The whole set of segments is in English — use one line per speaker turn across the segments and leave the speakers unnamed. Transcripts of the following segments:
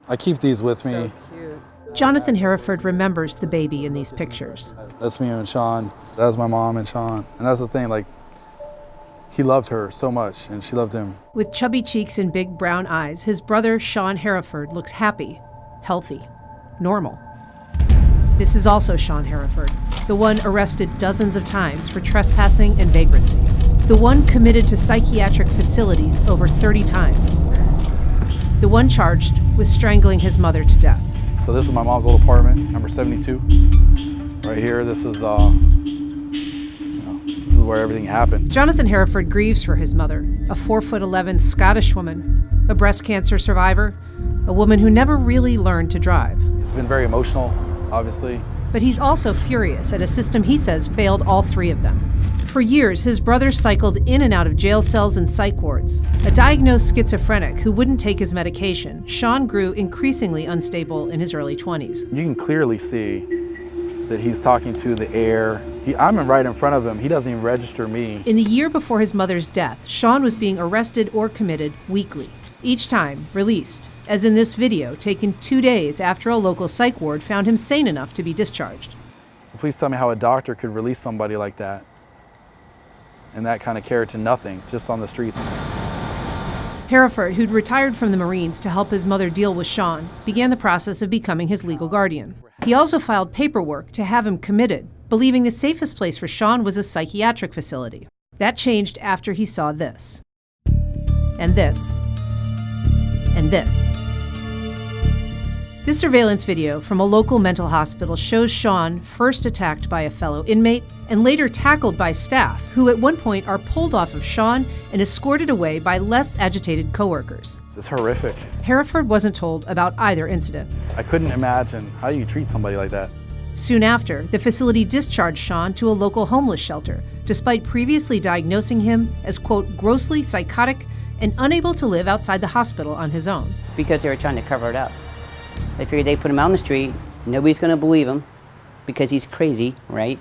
I keep these with me.
So cute.
Jonathan Harriford remembers the baby in these pictures.
That's me and Sean. That was my mom and Sean. And that's the thing, like, he loved her so much, and she loved him.
With chubby cheeks and big brown eyes, his brother, Sean Harriford, looks happy, healthy, normal. This is also Sean Harriford, the one arrested dozens of times for trespassing and vagrancy. The one committed to psychiatric facilities over 30 times. The one charged with strangling his mother to death.
So this is my mom's old apartment, number 72. Right here, this is this is where everything happened.
Jonathan Harriford grieves for his mother, a 4'11" Scottish woman, a breast cancer survivor, a woman who never really learned to drive.
It's been very emotional, obviously.
But he's also furious at a system he says failed all three of them. For years, his brother cycled in and out of jail cells and psych wards. A diagnosed schizophrenic who wouldn't take his medication, Sean grew increasingly unstable in his early 20s.
You can clearly see that he's talking to the air. I'm right in front of him. He doesn't even register me.
In the year before his mother's death, Sean was being arrested or committed weekly. Each time, released, as in this video taken 2 days after a local psych ward found him sane enough to be discharged.
So please tell me how a doctor could release somebody like that and that kind of care to nothing, just on the streets.
Harriford, who'd retired from the Marines to help his mother deal with Sean, began the process of becoming his legal guardian. He also filed paperwork to have him committed, believing the safest place for Sean was a psychiatric facility. That changed after he saw this. And this. And this. This surveillance video from a local mental hospital shows Sean first attacked by a fellow inmate and later tackled by staff, who at one point are pulled off of Sean and escorted away by less agitated coworkers.
It's horrific.
Harriford wasn't told about either incident.
I couldn't imagine how you treat somebody like that.
Soon after, the facility discharged Sean to a local homeless shelter, despite previously diagnosing him as, quote, grossly psychotic and unable to live outside the hospital on his own.
Because they were trying to cover it up. They figured they put him out on the street, nobody's going to believe him because he's crazy, right?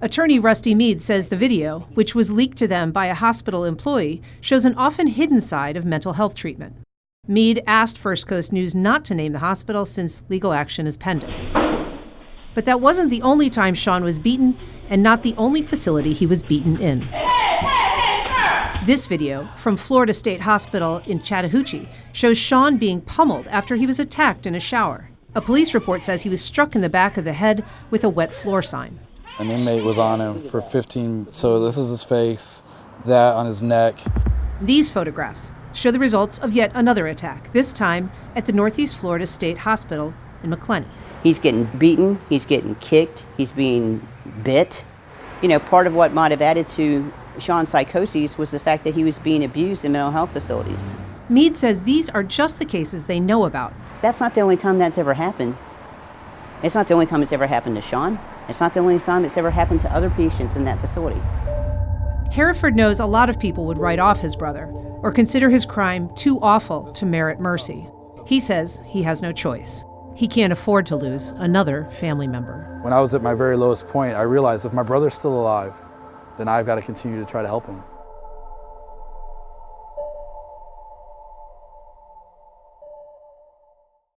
Attorney Rusty Mead says the video, which was leaked to them by a hospital employee, shows an often hidden side of mental health treatment. Mead asked First Coast News not to name the hospital since legal action is pending. But that wasn't the only time Sean was beaten, and not the only facility he was beaten in. This video, from Florida State Hospital in Chattahoochee, shows Sean being pummeled after he was attacked in a shower. A police report says he was struck in the back of the head with a wet floor sign.
An inmate was on him for 15, so this is his face, that on his neck.
These photographs show the results of yet another attack, this time at the Northeast Florida State Hospital in McClenny.
He's getting beaten, he's getting kicked, he's being bit. You know, part of what might have added to Sean's psychoses was the fact that he was being abused in mental health facilities.
Mead says these are just the cases they know about.
That's not the only time that's ever happened. It's not the only time it's ever happened to Sean. It's not the only time it's ever happened to other patients in that facility.
Harriford knows a lot of people would write off his brother or consider his crime too awful to merit mercy. He says he has no choice. He can't afford to lose another family member.
When I was at my very lowest point, I realized if my brother's still alive, then I've got to continue to try to help him.